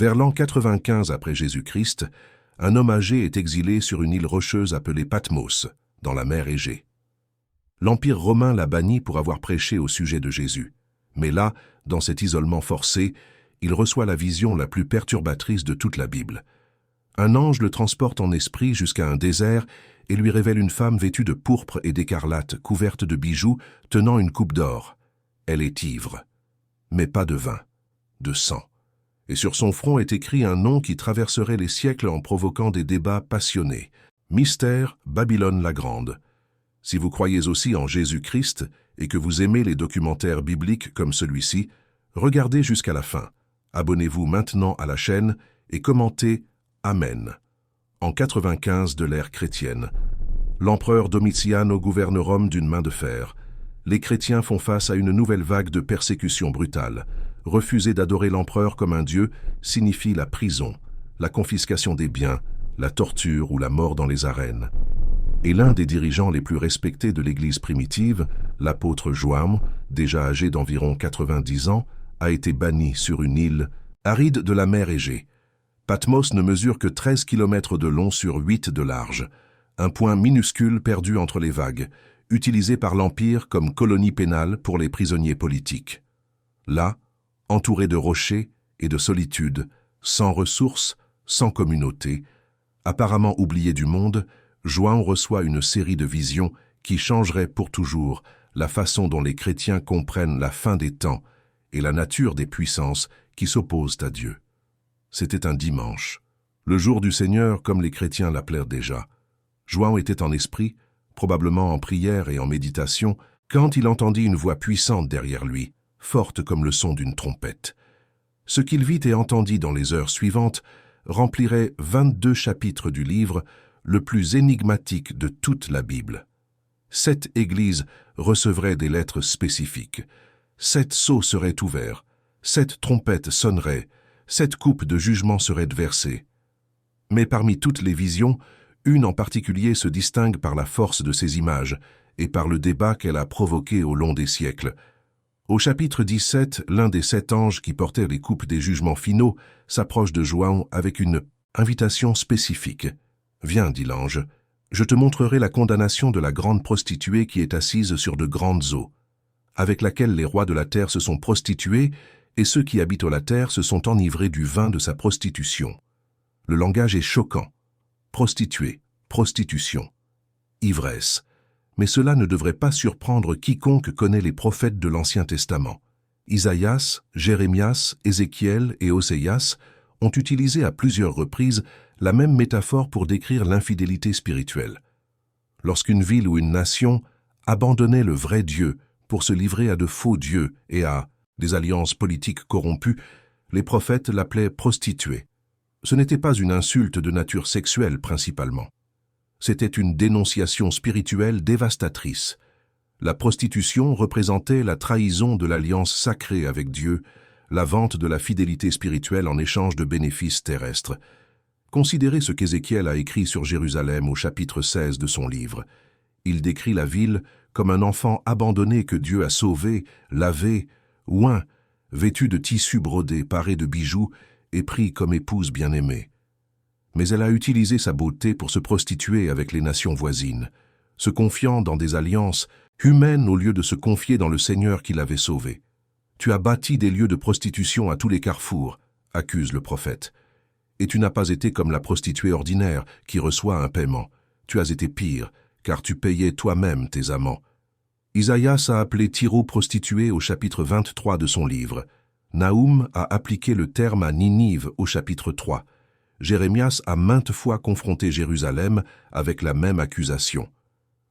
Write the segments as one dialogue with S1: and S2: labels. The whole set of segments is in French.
S1: Vers l'an 95 après Jésus-Christ, un homme âgé est exilé sur une île rocheuse appelée Patmos, dans la mer Égée. L'Empire romain l'a banni pour avoir prêché au sujet de Jésus. Mais là, dans cet isolement forcé, il reçoit la vision la plus perturbatrice de toute la Bible. Un ange le transporte en esprit jusqu'à un désert et lui révèle une femme vêtue de pourpre et d'écarlate, couverte de bijoux, tenant une coupe d'or. Elle est ivre, mais pas de vin, de sang. Et sur son front est écrit un nom qui traverserait les siècles en provoquant des débats passionnés. Mystère, Babylone la Grande. Si vous croyez aussi en Jésus-Christ et que vous aimez les documentaires bibliques comme celui-ci, regardez jusqu'à la fin. Abonnez-vous maintenant à la chaîne et commentez Amen. En 95 de l'ère chrétienne, l'empereur Domitiano gouverne Rome d'une main de fer. Les chrétiens font face à une nouvelle vague de persécutions brutales. Refuser d'adorer l'empereur comme un dieu signifie la prison, la confiscation des biens, la torture ou la mort dans les arènes. Et l'un des dirigeants les plus respectés de l'Église primitive, l'apôtre João, déjà âgé d'environ 90 ans, a été banni sur une île aride de la mer Égée. Patmos ne mesure que 13 km de long sur 8 de large, un point minuscule perdu entre les vagues, utilisé par l'Empire comme colonie pénale pour les prisonniers politiques. Là, entouré de rochers et de solitude, sans ressources, sans communauté, apparemment oublié du monde, João reçoit une série de visions qui changeraient pour toujours la façon dont les chrétiens comprennent la fin des temps et la nature des puissances qui s'opposent à Dieu. C'était un dimanche, le jour du Seigneur comme les chrétiens l'appelèrent déjà. João était en esprit, probablement en prière et en méditation, quand il entendit une voix puissante derrière lui, forte comme le son d'une trompette. Ce qu'il vit et entendit dans les heures suivantes remplirait 22 chapitres du livre, le plus énigmatique de toute la Bible. 7 églises recevraient des lettres spécifiques. 7 sceaux seraient ouverts. 7 trompettes sonneraient. 7 coupes de jugement seraient versées. Mais parmi toutes les visions, une en particulier se distingue par la force de ses images et par le débat qu'elle a provoqué au long des siècles. Au chapitre 17, l'un des 7 anges qui portaient les coupes des jugements finaux s'approche de João avec une invitation spécifique. « Viens, dit l'ange, je te montrerai la condamnation de la grande prostituée qui est assise sur de grandes eaux, avec laquelle les rois de la terre se sont prostitués et ceux qui habitent la terre se sont enivrés du vin de sa prostitution. » Le langage est choquant. Prostituée, prostitution, ivresse. Mais cela ne devrait pas surprendre quiconque connaît les prophètes de l'Ancien Testament. Isaïas, Jérémias, Ézéchiel et Oséias ont utilisé à plusieurs reprises la même métaphore pour décrire l'infidélité spirituelle. Lorsqu'une ville ou une nation abandonnait le vrai Dieu pour se livrer à de faux dieux et à des alliances politiques corrompues, les prophètes l'appelaient prostituée. Ce n'était pas une insulte de nature sexuelle principalement. C'était une dénonciation spirituelle dévastatrice. La prostitution représentait la trahison de l'alliance sacrée avec Dieu, la vente de la fidélité spirituelle en échange de bénéfices terrestres. Considérez ce qu'Ézéchiel a écrit sur Jérusalem au chapitre 16 de son livre. Il décrit la ville comme un enfant abandonné que Dieu a sauvé, lavé, oint, vêtu de tissus brodés, paré de bijoux et pris comme épouse bien-aimée. Mais elle a utilisé sa beauté pour se prostituer avec les nations voisines, se confiant dans des alliances humaines au lieu de se confier dans le Seigneur qui l'avait sauvée. Tu as bâti des lieux de prostitution à tous les carrefours, accuse le prophète. Et tu n'as pas été comme la prostituée ordinaire qui reçoit un paiement. Tu as été pire, car tu payais toi-même tes amants. Isaïas a appelé Tyro prostituée au chapitre 23 de son livre. Naoum a appliqué le terme à Ninive au chapitre 3. Jérémias a maintes fois confronté Jérusalem avec la même accusation.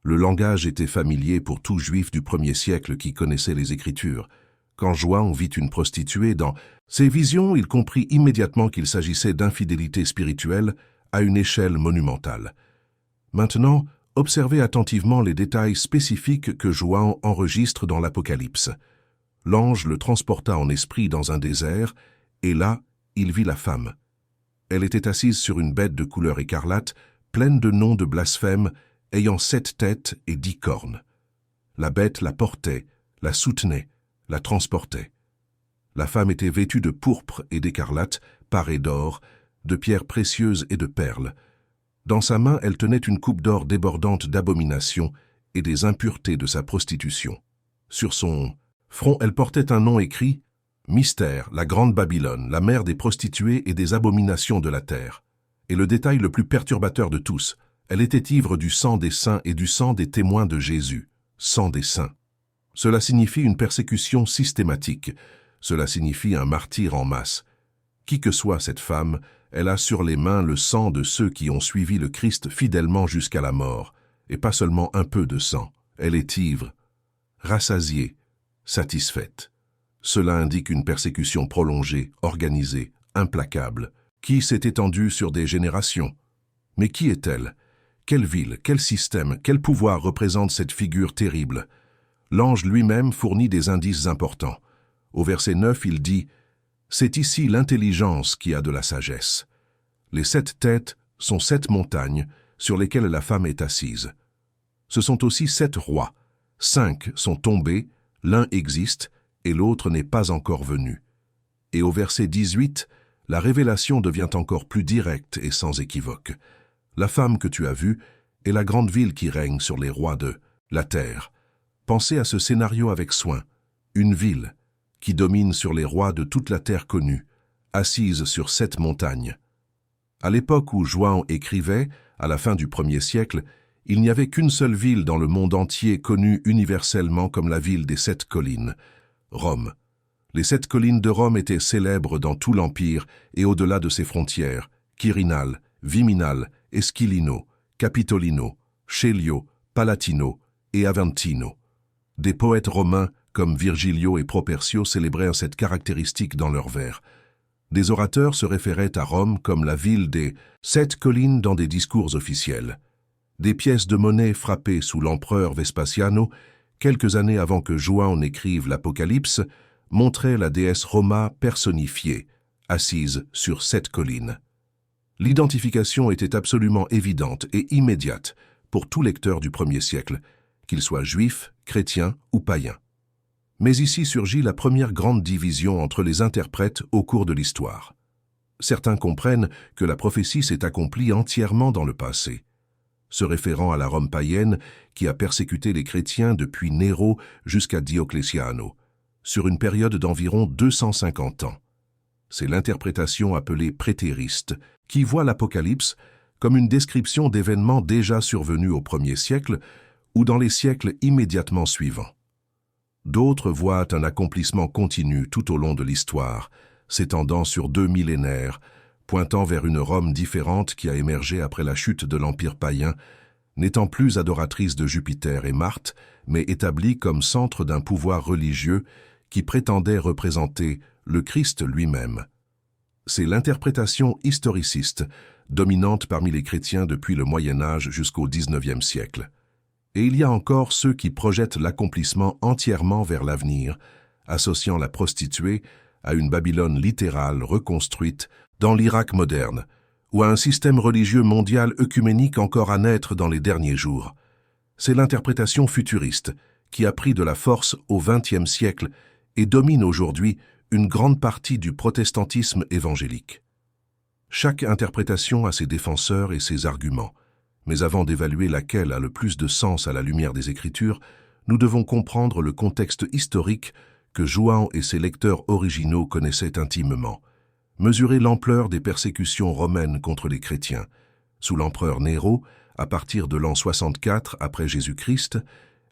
S1: Le langage était familier pour tout juif du 1er siècle qui connaissait les Écritures. Quand João vit une prostituée dans ses visions, il comprit immédiatement qu'il s'agissait d'infidélité spirituelle à une échelle monumentale. Maintenant, observez attentivement les détails spécifiques que João enregistre dans l'Apocalypse. L'ange le transporta en esprit dans un désert, et là, il vit la femme. Elle était assise sur une bête de couleur écarlate, pleine de noms de blasphème, ayant 7 têtes et 10 cornes. La bête la portait, la soutenait, la transportait. La femme était vêtue de pourpre et d'écarlate, parée d'or, de pierres précieuses et de perles. Dans sa main, elle tenait une coupe d'or débordante d'abominations et des impuretés de sa prostitution. Sur son front, elle portait un nom écrit « Mystère, la grande Babylone, la mère des prostituées et des abominations de la terre ». Et le détail le plus perturbateur de tous, elle était ivre du sang des saints et du sang des témoins de Jésus, sang des saints. Cela signifie une persécution systématique, cela signifie un martyr en masse. Qui que soit cette femme, elle a sur les mains le sang de ceux qui ont suivi le Christ fidèlement jusqu'à la mort, et pas seulement un peu de sang. Elle est ivre, rassasiée, satisfaite. Cela indique une persécution prolongée, organisée, implacable, qui s'est étendue sur des générations. Mais qui est-elle? Quelle ville, quel système, quel pouvoir représente cette figure terrible? L'ange lui-même fournit des indices importants. Au verset 9, il dit « C'est ici l'intelligence qui a de la sagesse. Les 7 têtes sont 7 montagnes sur lesquelles la femme est assise. Ce sont aussi 7 rois. 5 sont tombés, l'un existe et l'autre n'est pas encore venu. » Et au verset 18, la révélation devient encore plus directe et sans équivoque. La femme que tu as vue est la grande ville qui règne sur les rois de la terre. Pensez à ce scénario avec soin. Une ville qui domine sur les rois de toute la terre connue, assise sur 7 montagnes. À l'époque où Juan écrivait, à la fin du 1er siècle, il n'y avait qu'une seule ville dans le monde entier connue universellement comme la ville des 7 collines, Rome. Les 7 collines de Rome étaient célèbres dans tout l'Empire et au-delà de ses frontières, Quirinal, Viminal, Esquilino, Capitolino, Chelio, Palatino et Aventino. Des poètes romains comme Virgilio et Propercio célébraient cette caractéristique dans leurs vers. Des orateurs se référaient à Rome comme la ville des 7 collines dans des discours officiels. Des pièces de monnaie frappées sous l'empereur Vespasiano, quelques années avant que Juan écrive l'Apocalypse, montraient la déesse Roma personnifiée, assise sur 7 collines. L'identification était absolument évidente et immédiate pour tout lecteur du 1er siècle, qu'il soit juif, chrétien ou païen. Mais ici surgit la première grande division entre les interprètes au cours de l'histoire. Certains comprennent que la prophétie s'est accomplie entièrement dans le passé, se référant à la Rome païenne qui a persécuté les chrétiens depuis Néro jusqu'à Dioclétiano, sur une période d'environ 250 ans. C'est l'interprétation appelée prétériste, qui voit l'Apocalypse comme une description d'événements déjà survenus au 1er siècle ou dans les siècles immédiatement suivants. D'autres voient un accomplissement continu tout au long de l'histoire, s'étendant sur 2 millénaires, pointant vers une Rome différente qui a émergé après la chute de l'Empire païen, n'étant plus adoratrice de Jupiter et Marthe, mais établie comme centre d'un pouvoir religieux qui prétendait représenter le Christ lui-même. C'est l'interprétation historiciste, dominante parmi les chrétiens depuis le Moyen Âge jusqu'au XIXe siècle. Et il y a encore ceux qui projettent l'accomplissement entièrement vers l'avenir, associant la prostituée à une Babylone littérale reconstruite dans l'Irak moderne, ou à un système religieux mondial œcuménique encore à naître dans les derniers jours. C'est l'interprétation futuriste qui a pris de la force au XXe siècle et domine aujourd'hui une grande partie du protestantisme évangélique. Chaque interprétation a ses défenseurs et ses arguments, mais avant d'évaluer laquelle a le plus de sens à la lumière des Écritures, nous devons comprendre le contexte historique que Juan et ses lecteurs originaux connaissaient intimement. Mesurer l'ampleur des persécutions romaines contre les chrétiens. Sous l'empereur Néro, à partir de l'an 64 après Jésus-Christ,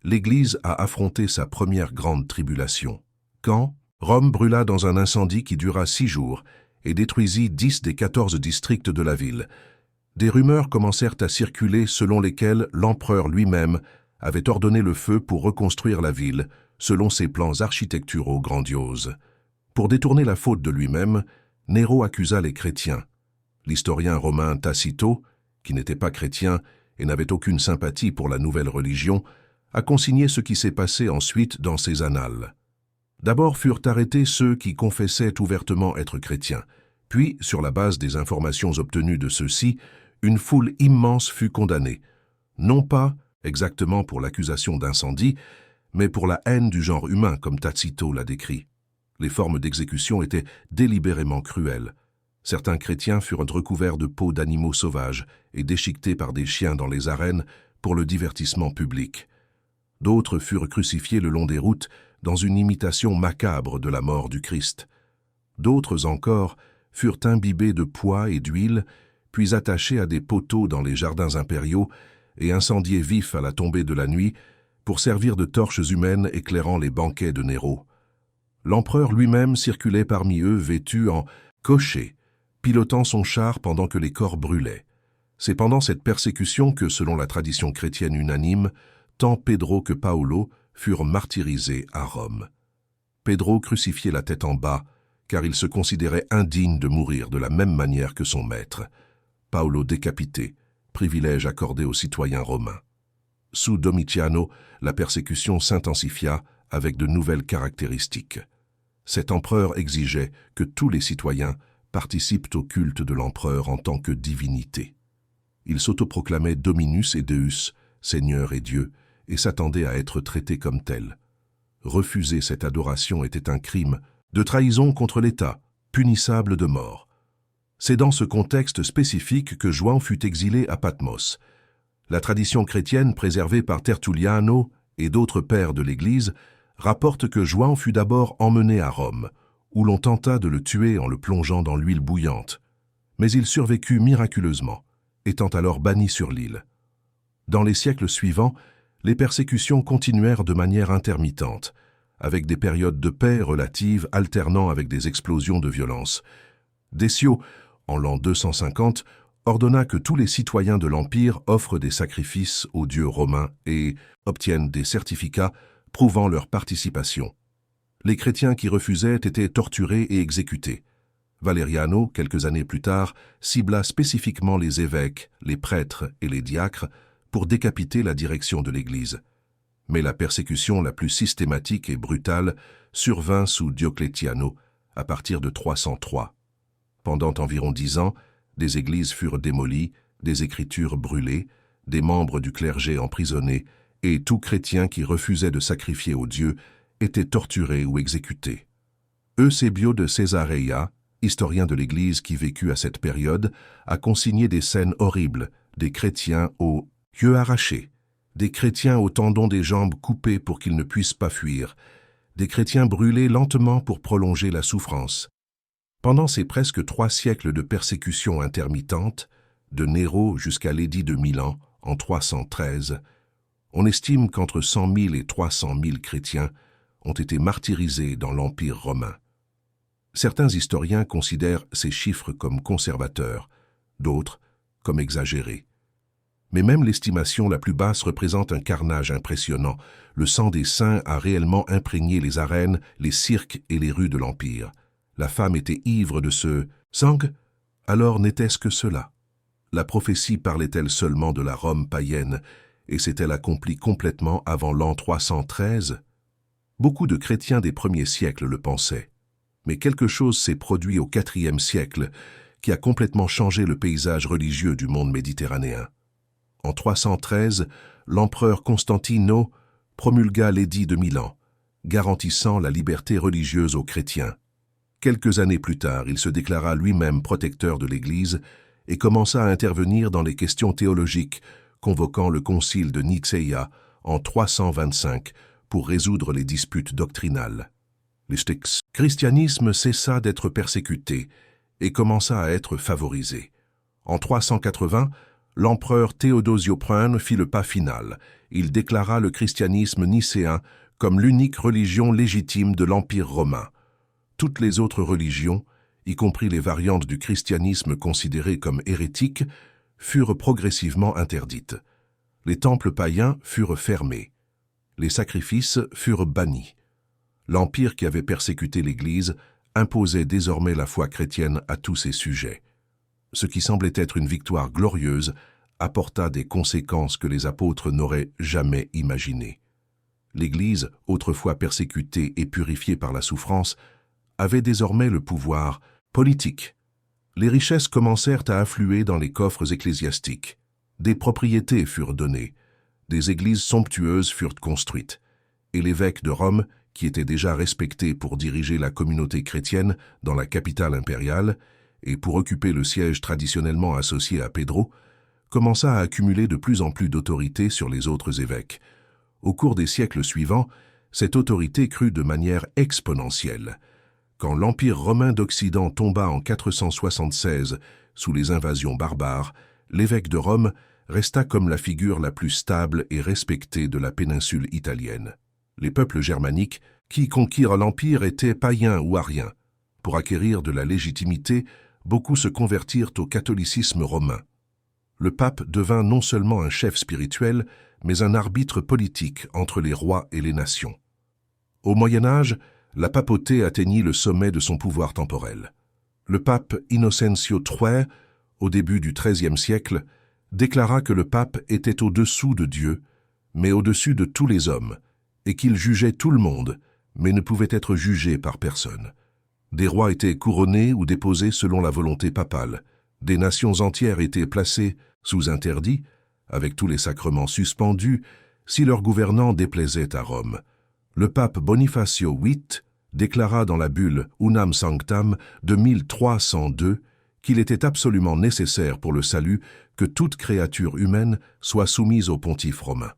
S1: l'Église a affronté sa première grande tribulation. Quand Rome brûla dans un incendie qui dura 6 jours et détruisit 10 des 14 districts de la ville, des rumeurs commencèrent à circuler selon lesquelles l'empereur lui-même avait ordonné le feu pour reconstruire la ville, selon ses plans architecturaux grandioses. Pour détourner la faute de lui-même, Néro accusa les chrétiens. L'historien romain Tacito, qui n'était pas chrétien et n'avait aucune sympathie pour la nouvelle religion, a consigné ce qui s'est passé ensuite dans ses annales. D'abord furent arrêtés ceux qui confessaient ouvertement être chrétiens, puis, sur la base des informations obtenues de ceux-ci, une foule immense fut condamnée, non pas exactement pour l'accusation d'incendie, mais pour la haine du genre humain, comme Tacito l'a décrit. Les formes d'exécution étaient délibérément cruelles. Certains chrétiens furent recouverts de peaux d'animaux sauvages et déchiquetés par des chiens dans les arènes pour le divertissement public. D'autres furent crucifiés le long des routes dans une imitation macabre de la mort du Christ. D'autres encore furent imbibés de poix et d'huile, puis attachés à des poteaux dans les jardins impériaux et incendiés vifs à la tombée de la nuit pour servir de torches humaines éclairant les banquets de Néro. L'empereur lui-même circulait parmi eux vêtu en cocher, pilotant son char pendant que les corps brûlaient. C'est pendant cette persécution que, selon la tradition chrétienne unanime, tant Pedro que Paolo furent martyrisés à Rome. Pedro crucifié la tête en bas, car il se considérait indigne de mourir de la même manière que son maître. Paolo décapité, privilège accordé aux citoyens romains. Sous Domitiano, la persécution s'intensifia avec de nouvelles caractéristiques. Cet empereur exigeait que tous les citoyens participent au culte de l'empereur en tant que divinité. Il s'autoproclamait Dominus et Deus, Seigneur et Dieu, et s'attendait à être traité comme tel. Refuser cette adoration était un crime de trahison contre l'État, punissable de mort. C'est dans ce contexte spécifique que Juan fut exilé à Patmos. La tradition chrétienne préservée par Tertulliano et d'autres pères de l'Église rapporte que Juan fut d'abord emmené à Rome, où l'on tenta de le tuer en le plongeant dans l'huile bouillante. Mais il survécut miraculeusement, étant alors banni sur l'île. Dans les siècles suivants, les persécutions continuèrent de manière intermittente, avec des périodes de paix relatives alternant avec des explosions de violence. Décio, en l'an 250, ordonna que tous les citoyens de l'Empire offrent des sacrifices aux dieux romains et obtiennent des certificats prouvant leur participation. Les chrétiens qui refusaient étaient torturés et exécutés. Valeriano, quelques années plus tard, cibla spécifiquement les évêques, les prêtres et les diacres pour décapiter la direction de l'Église. Mais la persécution la plus systématique et brutale survint sous Dioclétiano à partir de 303. Pendant environ 10 ans, des églises furent démolies, des écritures brûlées, des membres du clergé emprisonnés, et tout chrétien qui refusait de sacrifier aux dieux était torturé ou exécuté. Eusebio de Césarea, historien de l'Église qui vécut à cette période, a consigné des scènes horribles, des chrétiens aux yeux arrachés, des chrétiens aux tendons des jambes coupés pour qu'ils ne puissent pas fuir, des chrétiens brûlés lentement pour prolonger la souffrance. Pendant ces presque 3 siècles de persécution intermittente, de Néro jusqu'à l'édit de Milan, en 313, on estime qu'entre 100 000 et 300 000 chrétiens ont été martyrisés dans l'Empire romain. Certains historiens considèrent ces chiffres comme conservateurs, d'autres comme exagérés. Mais même l'estimation la plus basse représente un carnage impressionnant. Le sang des saints a réellement imprégné les arènes, les cirques et les rues de l'Empire. La femme était ivre de ce sang, alors n'était-ce que cela? La prophétie parlait-elle seulement de la Rome païenne, et s'est-elle accomplie complètement avant l'an 313? Beaucoup de chrétiens des premiers siècles le pensaient. Mais quelque chose s'est produit au IVe siècle qui a complètement changé le paysage religieux du monde méditerranéen. En 313, l'empereur Constantino promulgua l'édit de Milan, garantissant la liberté religieuse aux chrétiens. Quelques années plus tard, il se déclara lui-même protecteur de l'Église et commença à intervenir dans les questions théologiques, convoquant le concile de Nicéia en 325 pour résoudre les disputes doctrinales. Le christianisme cessa d'être persécuté et commença à être favorisé. En 380, l'empereur Théodosio I fit le pas final. Il déclara le christianisme nicéen comme l'unique religion légitime de l'Empire romain. Toutes les autres religions, y compris les variantes du christianisme considérées comme hérétiques, furent progressivement interdites. Les temples païens furent fermés. Les sacrifices furent bannis. L'Empire qui avait persécuté l'Église imposait désormais la foi chrétienne à tous ses sujets. Ce qui semblait être une victoire glorieuse apporta des conséquences que les apôtres n'auraient jamais imaginées. L'Église, autrefois persécutée et purifiée par la souffrance, avait désormais le pouvoir politique. Les richesses commencèrent à affluer dans les coffres ecclésiastiques. Des propriétés furent données, des églises somptueuses furent construites, et l'évêque de Rome, qui était déjà respecté pour diriger la communauté chrétienne dans la capitale impériale, et pour occuper le siège traditionnellement associé à Pedro, commença à accumuler de plus en plus d'autorité sur les autres évêques. Au cours des siècles suivants, cette autorité crut de manière exponentielle. Quand l'Empire romain d'Occident tomba en 476 sous les invasions barbares, l'évêque de Rome resta comme la figure la plus stable et respectée de la péninsule italienne. Les peuples germaniques qui conquirent l'Empire étaient païens ou ariens. Pour acquérir de la légitimité, beaucoup se convertirent au catholicisme romain. Le pape devint non seulement un chef spirituel, mais un arbitre politique entre les rois et les nations. Au Moyen Âge, la papauté atteignit le sommet de son pouvoir temporel. Le pape Innocencio III, au début du XIIIe siècle, déclara que le pape était au-dessous de Dieu, mais au-dessus de tous les hommes, et qu'il jugeait tout le monde, mais ne pouvait être jugé par personne. Des rois étaient couronnés ou déposés selon la volonté papale. Des nations entières étaient placées sous interdit, avec tous les sacrements suspendus, si leur gouvernant déplaisait à Rome. Le pape Bonifacio VIII déclara dans la bulle Unam Sanctam de 1302 qu'il était absolument nécessaire pour le salut que toute créature humaine soit soumise au pontife romain.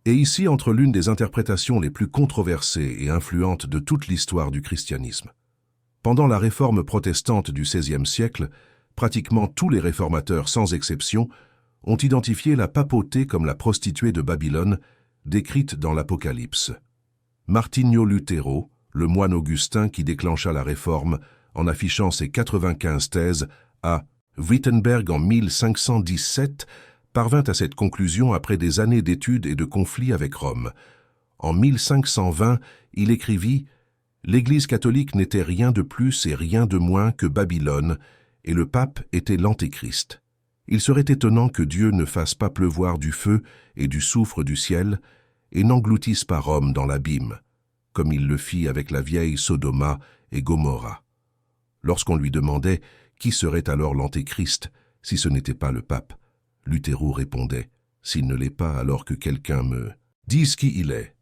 S1: Et ici entre l'une des interprétations les plus controversées et influentes de toute l'histoire du christianisme. Pendant la réforme protestante du XVIe siècle, pratiquement tous les réformateurs sans exception ont identifié la papauté comme la prostituée de Babylone, décrite dans l'Apocalypse. Martinho Lutero, le moine augustin qui déclencha la réforme en affichant ses 95 thèses à Wittenberg en 1517, parvint à cette conclusion après des années d'études et de conflits avec Rome. En 1520, il écrivit « L'Église catholique n'était rien de plus et rien de moins que Babylone, et le pape était l'Antéchrist. Il serait étonnant que Dieu ne fasse pas pleuvoir du feu et du soufre du ciel, et n'engloutisse pas Rome dans l'abîme, comme il le fit avec la vieille Sodoma et Gomorrha. » Lorsqu'on lui demandait qui serait alors l'Antéchrist si ce n'était pas le pape, Lutero répondait « S'il ne l'est pas, alors que quelqu'un me dise qui il est. »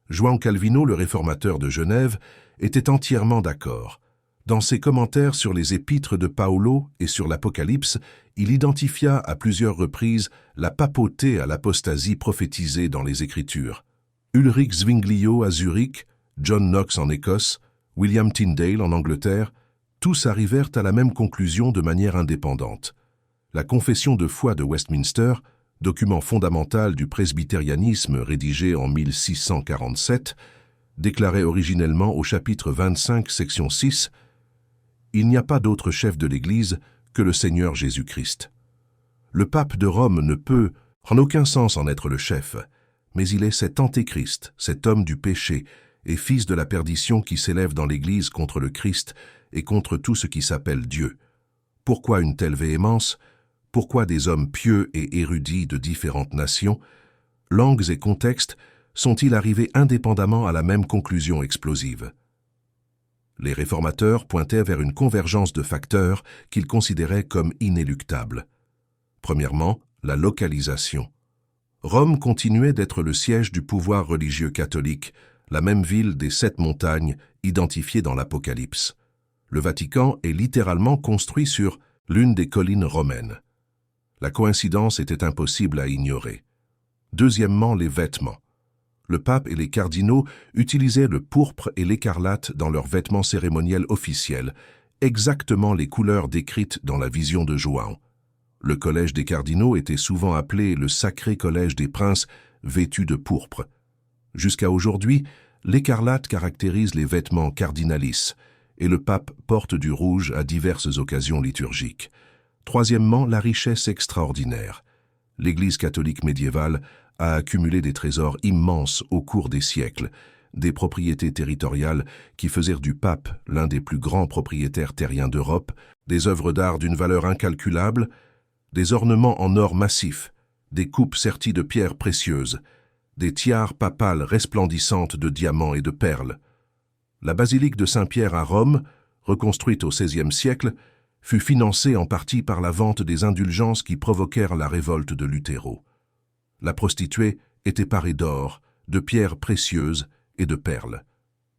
S1: Juan Calvino, le réformateur de Genève, était entièrement d'accord. Dans ses commentaires sur les épîtres de Paolo et sur l'Apocalypse, il identifia à plusieurs reprises la papauté à l'apostasie prophétisée dans les Écritures. Ulrich Zwinglio à Zurich, John Knox en Écosse, William Tyndale en Angleterre, tous arrivèrent à la même conclusion de manière indépendante. La Confession de foi de Westminster, document fondamental du presbytérianisme rédigé en 1647, déclarait originellement au chapitre 25, section 6 « Il n'y a pas d'autre chef de l'Église que le Seigneur Jésus-Christ. Le pape de Rome ne peut en aucun sens en être le chef, mais il est cet antéchrist, cet homme du péché et fils de la perdition qui s'élève dans l'Église contre le Christ et contre tout ce qui s'appelle Dieu. Pourquoi une telle véhémence? Pourquoi des hommes pieux et érudits de différentes nations, langues et contextes sont-ils arrivés indépendamment à la même conclusion explosive? Les réformateurs pointaient vers une convergence de facteurs qu'ils considéraient comme inéluctables. Premièrement, la localisation. Rome continuait d'être le siège du pouvoir religieux catholique, la même ville des 7 montagnes identifiées dans l'Apocalypse. Le Vatican est littéralement construit sur l'une des collines romaines. La coïncidence était impossible à ignorer. Deuxièmement, les vêtements. Le pape et les cardinaux utilisaient le pourpre et l'écarlate dans leurs vêtements cérémoniels officiels, exactement les couleurs décrites dans la vision de Joan. Le collège des cardinaux était souvent appelé le Sacré Collège des Princes, vêtus de pourpre. Jusqu'à aujourd'hui, l'écarlate caractérise les vêtements cardinalices, et le pape porte du rouge à diverses occasions liturgiques. Troisièmement, la richesse extraordinaire. L'Église catholique médiévale a accumulé des trésors immenses au cours des siècles, des propriétés territoriales qui faisaient du pape l'un des plus grands propriétaires terriens d'Europe, des œuvres d'art d'une valeur incalculable, des ornements en or massif, des coupes serties de pierres précieuses, des tiares papales resplendissantes de diamants et de perles. La basilique de Saint-Pierre à Rome, reconstruite au XVIe siècle, fut financée en partie par la vente des indulgences qui provoquèrent la révolte de Lutero. La prostituée était parée d'or, de pierres précieuses et de perles.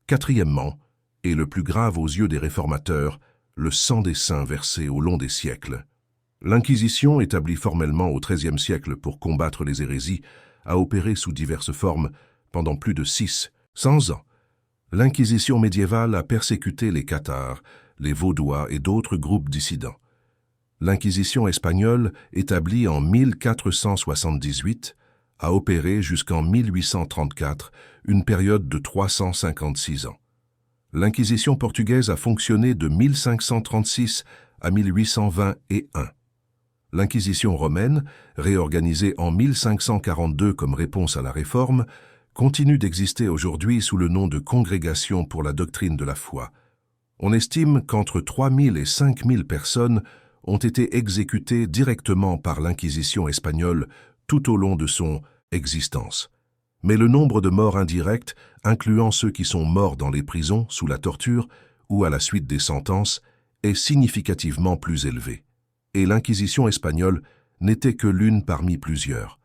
S1: Quatrièmement, et le plus grave aux yeux des réformateurs, le sang des saints versé au long des siècles. L'Inquisition, établie formellement au XIIIe siècle pour combattre les hérésies, a opéré sous diverses formes pendant plus de 600 ans. L'Inquisition médiévale a persécuté les Cathares, les Vaudois et d'autres groupes dissidents. L'Inquisition espagnole, établie en 1478, a opéré jusqu'en 1834, une période de 356 ans. L'Inquisition portugaise a fonctionné de 1536 à 1821. L'Inquisition romaine, réorganisée en 1542 comme réponse à la Réforme, continue d'exister aujourd'hui sous le nom de Congrégation pour la doctrine de la foi. On estime qu'entre 3000 et 5000 personnes ont été exécutées directement par l'Inquisition espagnole tout au long de son existence. Mais le nombre de morts indirectes, incluant ceux qui sont morts dans les prisons sous la torture ou à la suite des sentences, est significativement plus élevé. Et l'Inquisition espagnole n'était que l'une parmi plusieurs.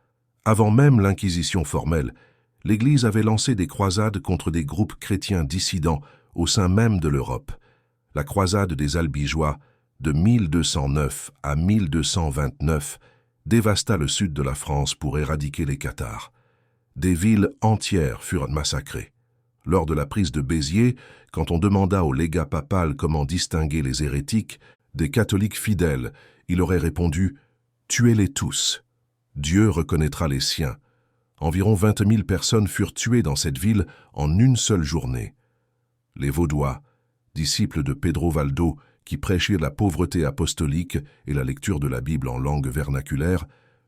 S1: Avant même l'Inquisition formelle, l'Église avait lancé des croisades contre des groupes chrétiens dissidents au sein même de l'Europe. La croisade des Albigeois, de 1209 à 1229, dévasta le sud de la France pour éradiquer les Cathares. Des villes entières furent massacrées. Lors de la prise de Béziers, quand on demanda au légat papal comment distinguer les hérétiques des catholiques fidèles, il aurait répondu « Tuez-les tous. Dieu reconnaîtra les siens. » Environ 20 000 personnes furent tuées dans cette ville en une seule journée. Les Vaudois, disciples de Pedro Valdo, qui prêchait la pauvreté apostolique et la lecture de la Bible en langue vernaculaire,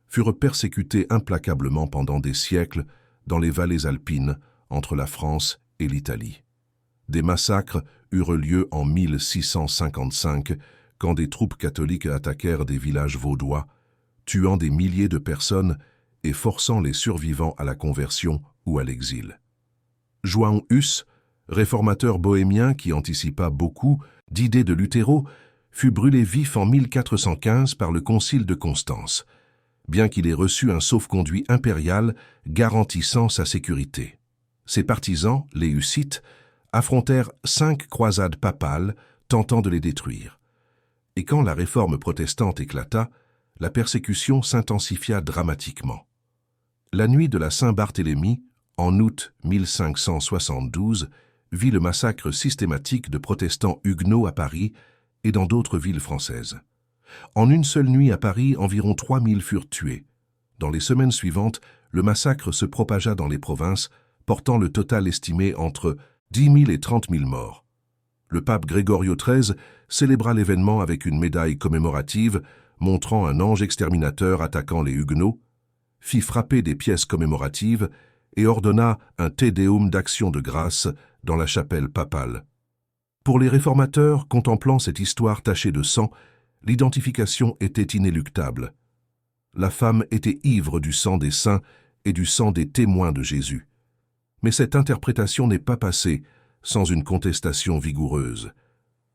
S1: furent persécutés implacablement pendant des siècles dans les vallées alpines entre la France et l'Italie. Des massacres eurent lieu en 1655 quand des troupes catholiques attaquèrent des villages vaudois, tuant des milliers de personnes et forçant les survivants à la conversion ou à l'exil. Joan Hus, réformateur bohémien qui anticipa beaucoup d'idées de Lutero, fut brûlé vif en 1415 par le concile de Constance, bien qu'il ait reçu un sauf-conduit impérial garantissant sa sécurité. Ses partisans, les Hussites, affrontèrent 5 croisades papales tentant de les détruire. Et quand la réforme protestante éclata, la persécution s'intensifia dramatiquement. La nuit de la Saint-Barthélemy, en août 1572, vit le massacre systématique de protestants huguenots à Paris et dans d'autres villes françaises. En une seule nuit à Paris, environ 3000 furent tués. Dans les semaines suivantes, le massacre se propagea dans les provinces, portant le total estimé entre 10 000 et 30 000 morts. Le pape Grégorio XIII célébra l'événement avec une médaille commémorative montrant un ange exterminateur attaquant les huguenots, fit frapper des pièces commémoratives et ordonna un Te Deum d'action de grâce dans la chapelle papale. Pour les réformateurs, contemplant cette histoire tachée de sang, l'identification était inéluctable. La femme était ivre du sang des saints et du sang des témoins de Jésus. Mais cette interprétation n'est pas passée sans une contestation vigoureuse.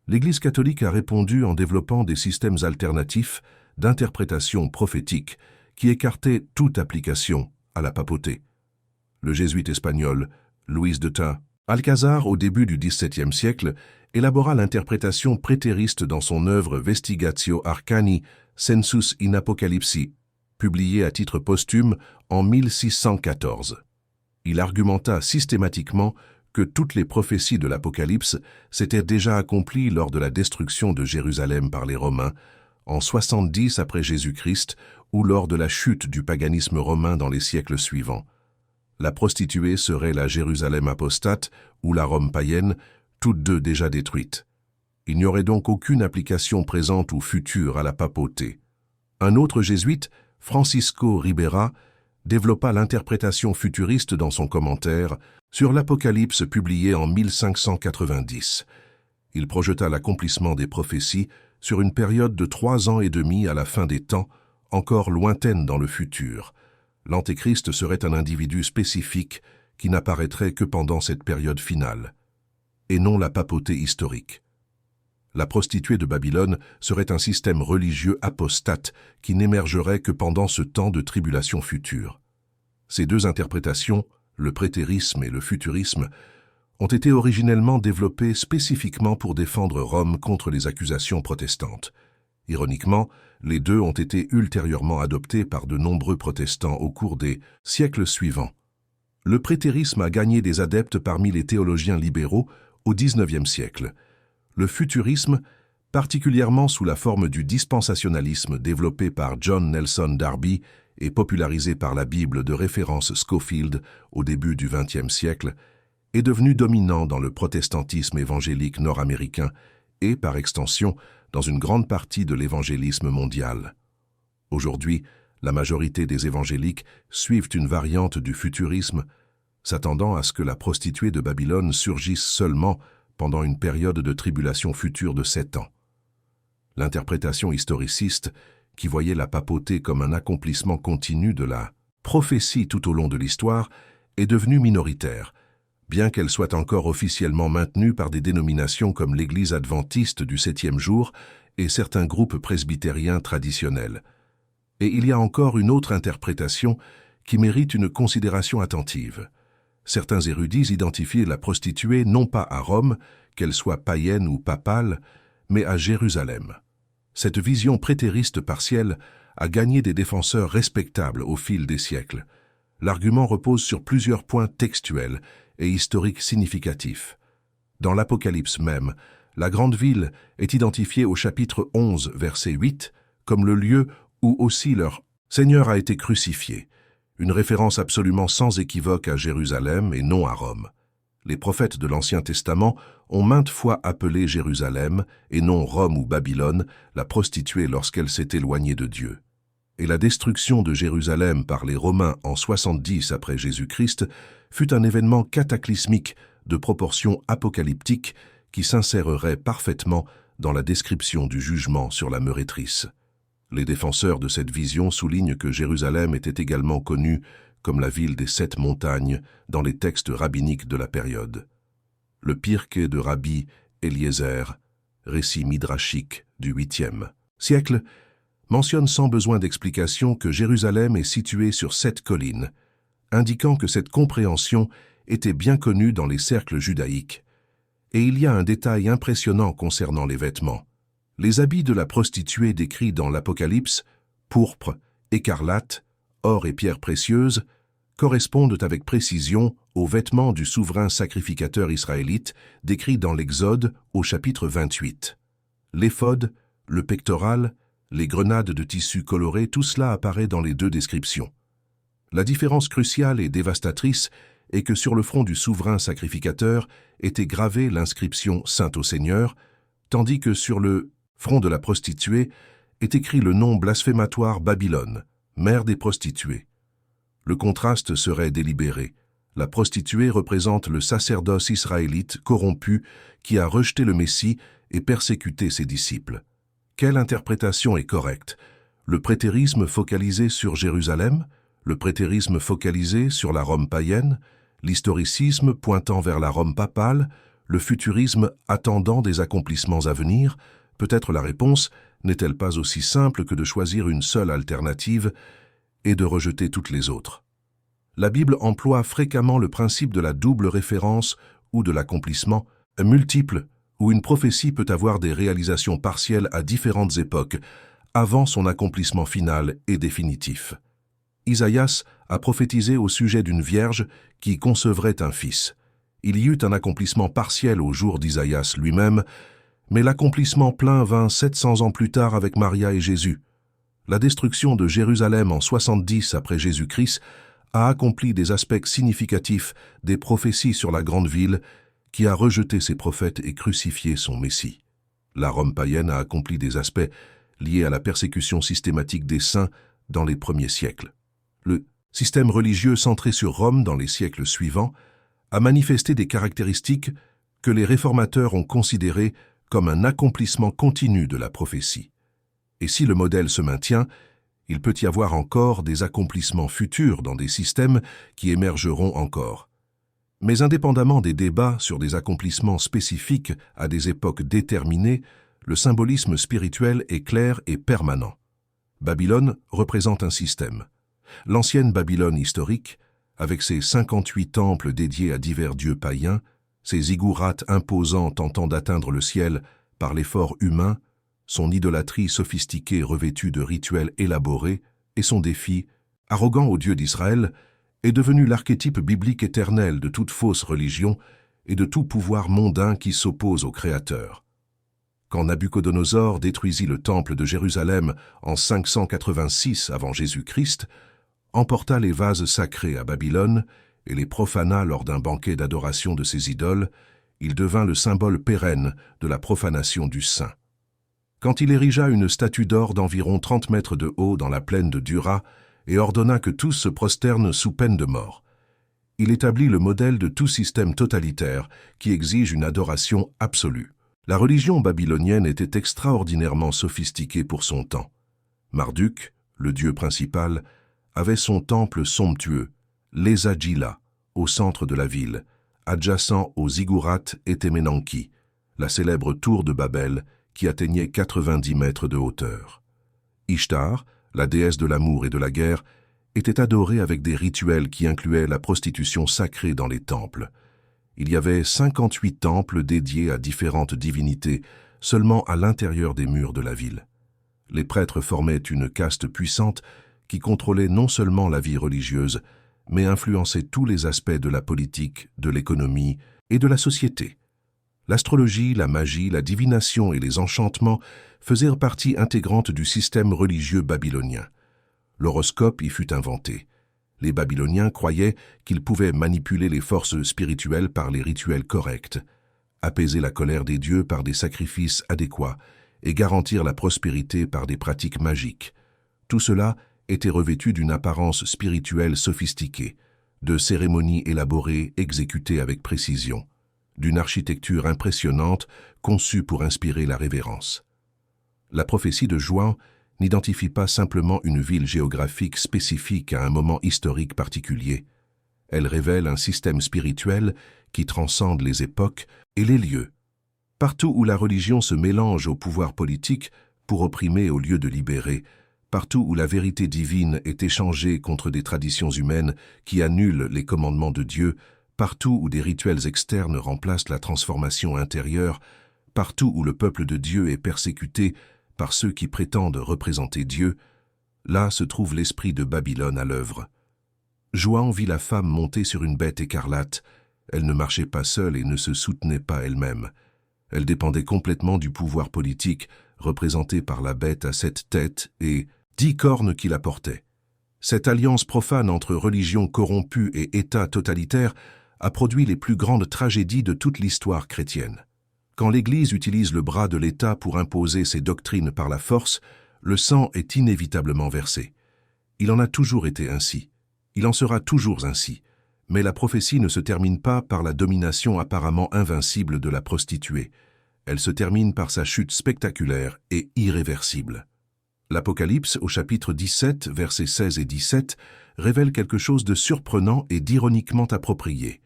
S1: L'Église catholique a répondu en développant des systèmes alternatifs d'interprétation prophétique qui écartaient toute application à la papauté. Le jésuite espagnol Luis de Tain Alcázar, au début du XVIIe siècle, élabora l'interprétation prétériste dans son œuvre Vestigatio Arcani Sensus in Apocalypsi, publiée à titre posthume en 1614. Il argumenta systématiquement que toutes les prophéties de l'Apocalypse s'étaient déjà accomplies lors de la destruction de Jérusalem par les Romains, en 70 après Jésus-Christ, ou lors de la chute du paganisme romain dans les siècles suivants. La prostituée serait la Jérusalem apostate ou la Rome païenne, toutes deux déjà détruites. Il n'y aurait donc aucune application présente ou future à la papauté. Un autre jésuite, Francisco Ribera, développa l'interprétation futuriste dans son commentaire sur l'Apocalypse publié en 1590. Il projeta l'accomplissement des prophéties sur une période de 3 ans et demi à la fin des temps, encore lointaine dans le futur. L'Antéchrist serait un individu spécifique qui n'apparaîtrait que pendant cette période finale, et non la papauté historique. La prostituée de Babylone serait un système religieux apostate qui n'émergerait que pendant ce temps de tribulation future. Ces deux interprétations, le prétérisme et le futurisme, ont été originellement développés spécifiquement pour défendre Rome contre les accusations protestantes. Ironiquement, les deux ont été ultérieurement adoptés par de nombreux protestants au cours des siècles suivants. Le prétérisme a gagné des adeptes parmi les théologiens libéraux au XIXe siècle. Le futurisme, particulièrement sous la forme du dispensationalisme développé par John Nelson Darby et popularisé par la Bible de référence Scofield au début du XXe siècle, est devenu dominant dans le protestantisme évangélique nord-américain et, par extension, dans une grande partie de l'évangélisme mondial. Aujourd'hui, la majorité des évangéliques suivent une variante du futurisme, s'attendant à ce que la prostituée de Babylone surgisse seulement pendant une période de tribulation future de 7 ans. L'interprétation historiciste, qui voyait la papauté comme un accomplissement continu de la prophétie tout au long de l'histoire, est devenue minoritaire, bien qu'elle soit encore officiellement maintenue par des dénominations comme l'Église adventiste du 7e jour et certains groupes presbytériens traditionnels. Et il y a encore une autre interprétation qui mérite une considération attentive. Certains érudits identifient la prostituée non pas à Rome, qu'elle soit païenne ou papale, mais à Jérusalem. Cette vision prétériste partielle a gagné des défenseurs respectables au fil des siècles. L'argument repose sur plusieurs points textuels et historiques significatifs. Dans l'Apocalypse même, la grande ville est identifiée au chapitre 11, verset 8, comme le lieu où aussi leur Seigneur a été crucifié, une référence absolument sans équivoque à Jérusalem et non à Rome. Les prophètes de l'Ancien Testament ont maintes fois appelé Jérusalem, et non Rome ou Babylone, la prostituée lorsqu'elle s'est éloignée de Dieu. Et la destruction de Jérusalem par les Romains en 70 après Jésus-Christ fut un événement cataclysmique de proportions apocalyptiques qui s'insérerait parfaitement dans la description du jugement sur la meurtrice. Les défenseurs de cette vision soulignent que Jérusalem était également connue comme la ville des 7 montagnes dans les textes rabbiniques de la période. Le Pirkei de Rabbi Eliezer, récit midrashique du 8e siècle, mentionne sans besoin d'explication que Jérusalem est située sur 7 collines, indiquant que cette compréhension était bien connue dans les cercles judaïques. Et il y a un détail impressionnant concernant les vêtements. Les habits de la prostituée décrits dans l'Apocalypse, pourpre, écarlate, or et pierres précieuses, correspondent avec précision aux vêtements du souverain sacrificateur israélite décrits dans l'Exode au chapitre 28. L'éphod, le pectoral, les grenades de tissu coloré, tout cela apparaît dans les deux descriptions. La différence cruciale et dévastatrice est que sur le front du souverain sacrificateur était gravée l'inscription « Saint au Seigneur », tandis que sur le front de la prostituée est écrit le nom blasphématoire Babylone, mère des prostituées. Le contraste serait délibéré. La prostituée représente le sacerdoce israélite corrompu qui a rejeté le Messie et persécuté ses disciples. Quelle interprétation est correcte? Le prétérisme focalisé sur Jérusalem? Le prétérisme focalisé sur la Rome païenne? L'historicisme pointant vers la Rome papale? Le futurisme attendant des accomplissements à venir? Peut-être la réponse n'est-elle pas aussi simple que de choisir une seule alternative et de rejeter toutes les autres. La Bible emploie fréquemment le principe de la double référence ou de l'accomplissement multiple, où une prophétie peut avoir des réalisations partielles à différentes époques, avant son accomplissement final et définitif. Isaïas a prophétisé au sujet d'une vierge qui concevrait un fils. Il y eut un accomplissement partiel au jour d'Isaïas lui-même, mais l'accomplissement plein vint 700 ans plus tard avec Maria et Jésus. La destruction de Jérusalem en 70 après Jésus-Christ a accompli des aspects significatifs des prophéties sur la grande ville qui a rejeté ses prophètes et crucifié son Messie. La Rome païenne a accompli des aspects liés à la persécution systématique des saints dans les premiers siècles. Le système religieux centré sur Rome dans les siècles suivants a manifesté des caractéristiques que les réformateurs ont considérées comme un accomplissement continu de la prophétie. Et si le modèle se maintient, il peut y avoir encore des accomplissements futurs dans des systèmes qui émergeront encore. Mais indépendamment des débats sur des accomplissements spécifiques à des époques déterminées, le symbolisme spirituel est clair et permanent. Babylone représente un système. L'ancienne Babylone historique, avec ses 58 temples dédiés à divers dieux païens, ses ziggourats imposants tentant d'atteindre le ciel par l'effort humain, son idolâtrie sophistiquée revêtue de rituels élaborés et son défi, arrogant au Dieu d'Israël, est devenu l'archétype biblique éternel de toute fausse religion et de tout pouvoir mondain qui s'oppose au Créateur. Quand Nabuchodonosor détruisit le temple de Jérusalem en 586 avant Jésus-Christ, emporta les vases sacrés à Babylone et les profana lors d'un banquet d'adoration de ses idoles, il devint le symbole pérenne de la profanation du saint. Quand il érigea une statue d'or d'environ 30 mètres de haut dans la plaine de Dura et ordonna que tous se prosternent sous peine de mort, il établit le modèle de tout système totalitaire qui exige une adoration absolue. La religion babylonienne était extraordinairement sophistiquée pour son temps. Marduk, le dieu principal, avait son temple somptueux, l'Esagila, au centre de la ville, adjacent aux ziggourats et Téménenki, la célèbre tour de Babel qui atteignait 90 mètres de hauteur. Ishtar, la déesse de l'amour et de la guerre, était adorée avec des rituels qui incluaient la prostitution sacrée dans les temples. Il y avait 58 temples dédiés à différentes divinités, seulement à l'intérieur des murs de la ville. Les prêtres formaient une caste puissante qui contrôlait non seulement la vie religieuse, mais influençait tous les aspects de la politique, de l'économie et de la société. L'astrologie, la magie, la divination et les enchantements faisaient partie intégrante du système religieux babylonien. L'horoscope y fut inventé. Les Babyloniens croyaient qu'ils pouvaient manipuler les forces spirituelles par les rituels corrects, apaiser la colère des dieux par des sacrifices adéquats et garantir la prospérité par des pratiques magiques. Tout cela était revêtu d'une apparence spirituelle sophistiquée, de cérémonies élaborées exécutées avec précision, d'une architecture impressionnante conçue pour inspirer la révérence. La prophétie de Joël n'identifie pas simplement une ville géographique spécifique à un moment historique particulier. Elle révèle un système spirituel qui transcende les époques et les lieux. Partout où la religion se mélange au pouvoir politique pour opprimer au lieu de libérer, partout où la vérité divine est échangée contre des traditions humaines qui annulent les commandements de Dieu, partout où des rituels externes remplacent la transformation intérieure, partout où le peuple de Dieu est persécuté par ceux qui prétendent représenter Dieu, là se trouve l'esprit de Babylone à l'œuvre. Joël vit la femme monter sur une bête écarlate. Elle ne marchait pas seule et ne se soutenait pas elle-même. Elle dépendait complètement du pouvoir politique, représenté par la bête à 7 têtes et 10 cornes qui la portaient. Cette alliance profane entre religion corrompue et État totalitaire a produit les plus grandes tragédies de toute l'histoire chrétienne. Quand l'Église utilise le bras de l'État pour imposer ses doctrines par la force, le sang est inévitablement versé. Il en a toujours été ainsi. Il en sera toujours ainsi. Mais la prophétie ne se termine pas par la domination apparemment invincible de la prostituée. Elle se termine par sa chute spectaculaire et irréversible. L'Apocalypse, au chapitre 17, versets 16 et 17, révèle quelque chose de surprenant et d'ironiquement approprié.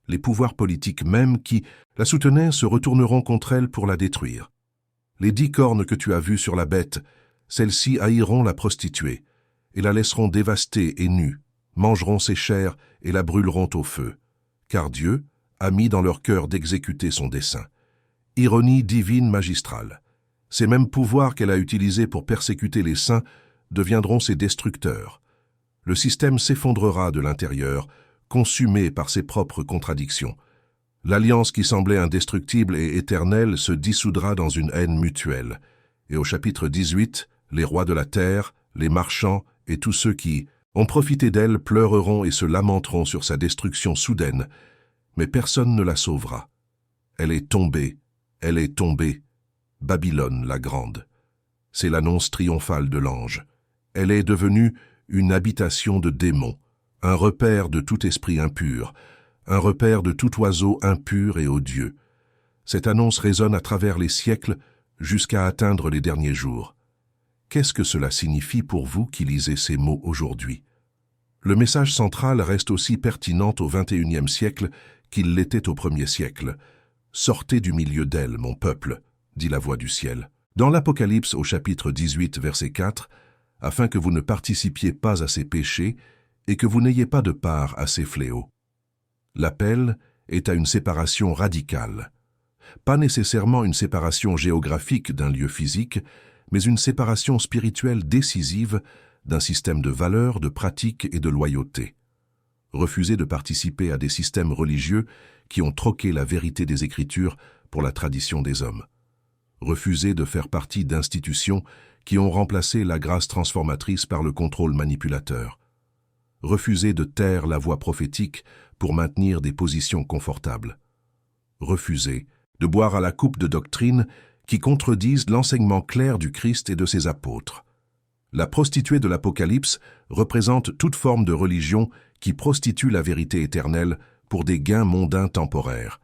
S1: Les pouvoirs politiques mêmes qui la soutenaient se retourneront contre elle pour la détruire. Les 10 cornes que tu as vues sur la bête, celles-ci haïront la prostituée, et la laisseront dévastée et nue, mangeront ses chairs et la brûleront au feu, car Dieu a mis dans leur cœur d'exécuter son dessein. Ironie divine magistrale. Ces mêmes pouvoirs qu'elle a utilisés pour persécuter les saints deviendront ses destructeurs. Le système s'effondrera de l'intérieur, consumé par ses propres contradictions. L'alliance qui semblait indestructible et éternelle se dissoudra dans une haine mutuelle. Et au chapitre 18, les rois de la terre, les marchands et tous ceux qui ont profité d'elle pleureront et se lamenteront sur sa destruction soudaine, mais personne ne la sauvera. Elle est tombée, Babylone la grande. C'est l'annonce triomphale de l'ange. Elle est devenue une habitation de démons, un repère de tout esprit impur, un repère de tout oiseau impur et odieux. Cette annonce résonne à travers les siècles jusqu'à atteindre les derniers jours. Qu'est-ce que cela signifie pour vous qui lisez ces mots aujourd'hui? Le message central reste aussi pertinent au XXIe siècle qu'il l'était au 1er siècle. « Sortez du milieu d'elle, mon peuple », dit la voix du ciel. Dans l'Apocalypse au chapitre 18, verset 4, « afin que vous ne participiez pas à ses péchés et que vous n'ayez pas de part à ses fléaux. » L'appel est à une séparation radicale. Pas nécessairement une séparation géographique d'un lieu physique, mais une séparation spirituelle décisive d'un système de valeurs, de pratiques et de loyauté. Refuser de participer à des systèmes religieux qui ont troqué la vérité des Écritures pour la tradition des hommes. Refuser de faire partie d'institutions qui ont remplacé la grâce transformatrice par le contrôle manipulateur. Refuser de taire la voix prophétique pour maintenir des positions confortables. Refuser de boire à la coupe de doctrines qui contredisent l'enseignement clair du Christ et de ses apôtres. La prostituée de l'Apocalypse représente toute forme de religion qui prostitue la vérité éternelle pour des gains mondains temporaires.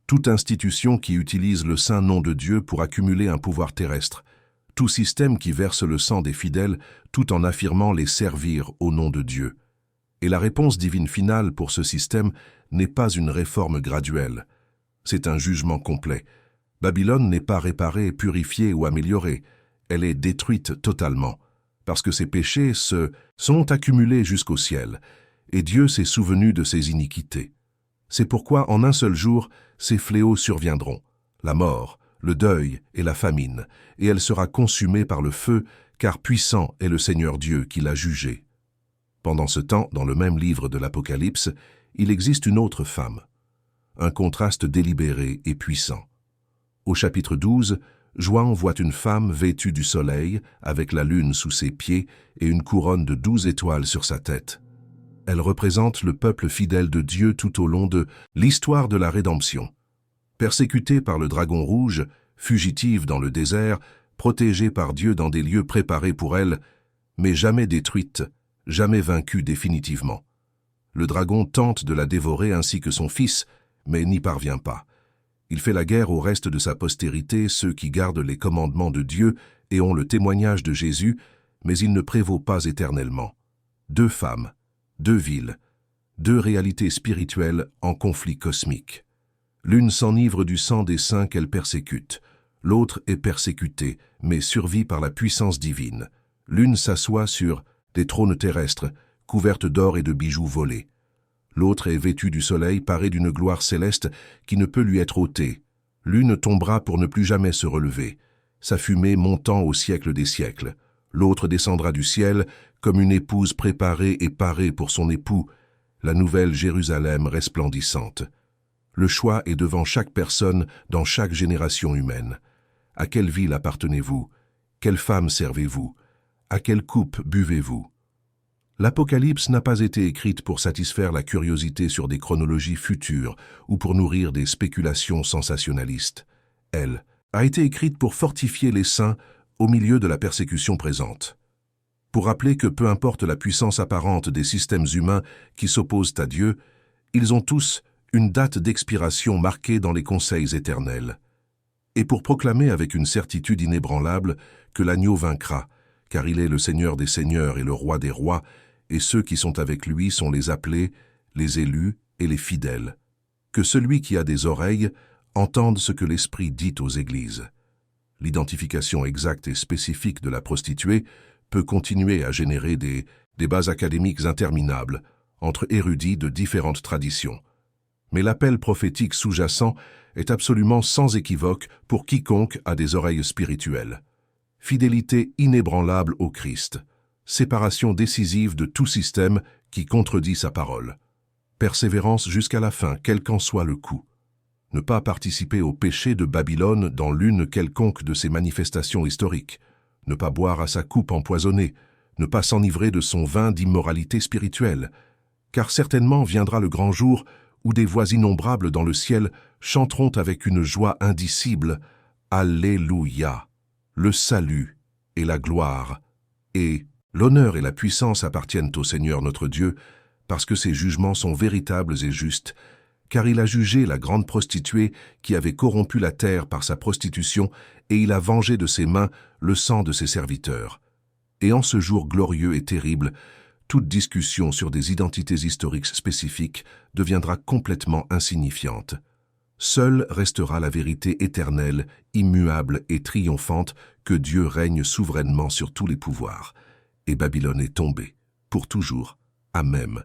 S1: Toute institution qui utilise le saint nom de Dieu pour accumuler un pouvoir terrestre. Tout système qui verse le sang des fidèles tout en affirmant les servir au nom de Dieu. Et la réponse divine finale pour ce système n'est pas une réforme graduelle. C'est un jugement complet. Babylone n'est pas réparée, purifiée ou améliorée. Elle est détruite totalement, parce que ses péchés se sont accumulés jusqu'au ciel, et Dieu s'est souvenu de ses iniquités. C'est pourquoi en un seul jour, ces fléaux surviendront, la mort, le deuil et la famine, et elle sera consumée par le feu, car puissant est le Seigneur Dieu qui l'a jugée. Pendant ce temps, dans le même livre de l'Apocalypse, il existe une autre femme. Un contraste délibéré et puissant. Au chapitre 12, Joan voit une femme vêtue du soleil, avec la lune sous ses pieds et une couronne de 12 étoiles sur sa tête. Elle représente le peuple fidèle de Dieu tout au long de l'histoire de la rédemption. Persécutée par le dragon rouge, fugitive dans le désert, protégée par Dieu dans des lieux préparés pour elle, mais jamais détruite, jamais vaincue définitivement. Le dragon tente de la dévorer ainsi que son fils, mais n'y parvient pas. Il fait la guerre au reste de sa postérité, ceux qui gardent les commandements de Dieu et ont le témoignage de Jésus, mais il ne prévaut pas éternellement. 2 femmes, 2 villes, 2 réalités spirituelles en conflit cosmique. L'une s'enivre du sang des saints qu'elle persécute, l'autre est persécutée, mais survit par la puissance divine. L'une s'assoit sur des trônes terrestres, couvertes d'or et de bijoux volés. L'autre est vêtue du soleil, parée d'une gloire céleste qui ne peut lui être ôtée. L'une tombera pour ne plus jamais se relever, sa fumée montant au siècle des siècles. L'autre descendra du ciel comme une épouse préparée et parée pour son époux, la nouvelle Jérusalem resplendissante. Le choix est devant chaque personne dans chaque génération humaine. À quelle ville appartenez-vous? Quelle femme servez-vous? À quelle coupe buvez-vous? L'Apocalypse n'a pas été écrite pour satisfaire la curiosité sur des chronologies futures ou pour nourrir des spéculations sensationnalistes. Elle a été écrite pour fortifier les saints au milieu de la persécution présente. Pour rappeler que peu importe la puissance apparente des systèmes humains qui s'opposent à Dieu, ils ont tous une date d'expiration marquée dans les conseils éternels. Et pour proclamer avec une certitude inébranlable que l'agneau vaincra, car il est le Seigneur des seigneurs et le Roi des rois, et ceux qui sont avec lui sont les appelés, les élus et les fidèles. Que celui qui a des oreilles entende ce que l'Esprit dit aux églises. L'identification exacte et spécifique de la prostituée peut continuer à générer des débats académiques interminables entre érudits de différentes traditions. Mais l'appel prophétique sous-jacent est absolument sans équivoque pour quiconque a des oreilles spirituelles. Fidélité inébranlable au Christ. Séparation décisive de tout système qui contredit sa parole. Persévérance jusqu'à la fin, quel qu'en soit le coût. Ne pas participer au péché de Babylone dans l'une quelconque de ses manifestations historiques. Ne pas boire à sa coupe empoisonnée. Ne pas s'enivrer de son vin d'immoralité spirituelle. Car certainement viendra le grand jour où des voix innombrables dans le ciel chanteront avec une joie indicible « Alléluia !» Le salut et la gloire et l'honneur et la puissance appartiennent au Seigneur notre Dieu, parce que ses jugements sont véritables et justes, car il a jugé la grande prostituée qui avait corrompu la terre par sa prostitution, et il a vengé de ses mains le sang de ses serviteurs. Et en ce jour glorieux et terrible, toute discussion sur des identités historiques spécifiques deviendra complètement insignifiante. Seule restera la vérité éternelle, immuable et triomphante que Dieu règne souverainement sur tous les pouvoirs. Et Babylone est tombée, pour toujours. Amen.